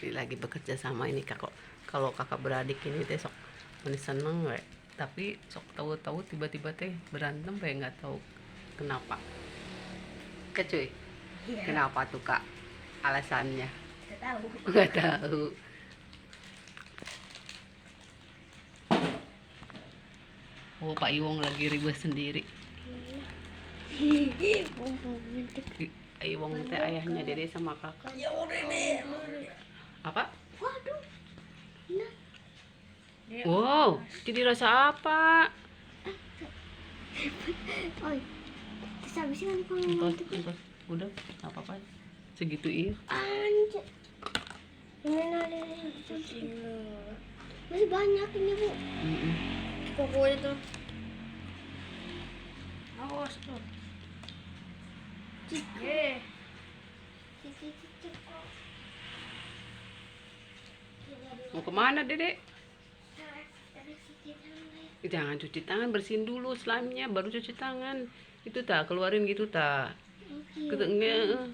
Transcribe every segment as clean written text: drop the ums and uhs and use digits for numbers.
lagi bekerja sama ini kakak. Kalau kakak beradik ini teh sok mana seneng we, tapi sok tahu-tahu tiba-tiba teh berantem we nggak tahu kenapa. Kecuy, Iya. kenapa tuh kak? Alasannya Nggak tahu. nggak tahu. Oh, Pak Iwong lagi ribet sendiri. Iwong teh ayahnya Dede sama kakak. Ya udah nih. Apa? Waduh. Nah. Wow, jadi rasa apa? Oi. Terus habis kan kalau Enggak, udah, nggak apa-apa. Segitu iya. anjir. Ini ada masih banyak ini, Bu. Pokoknya tuh. Awas tuh. Ye. Mau kemana Dede? Jangan cuci tangan, bersihin dulu slime-nya, baru cuci tangan. Itu tak keluarin gitu tak. Ketengnya.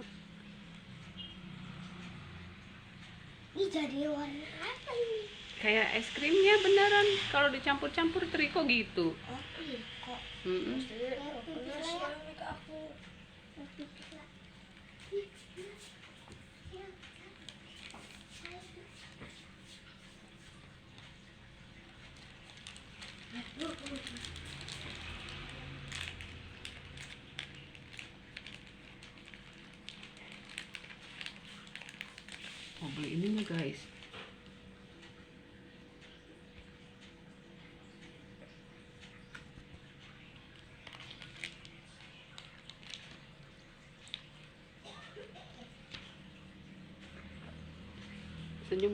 Ini jadi warna apa ini? Kayak es krimnya beneran. Kalau dicampur-campur teriko gitu. Oh, iya kok. Mm-mm. Mau beli ininya guys. Senyum.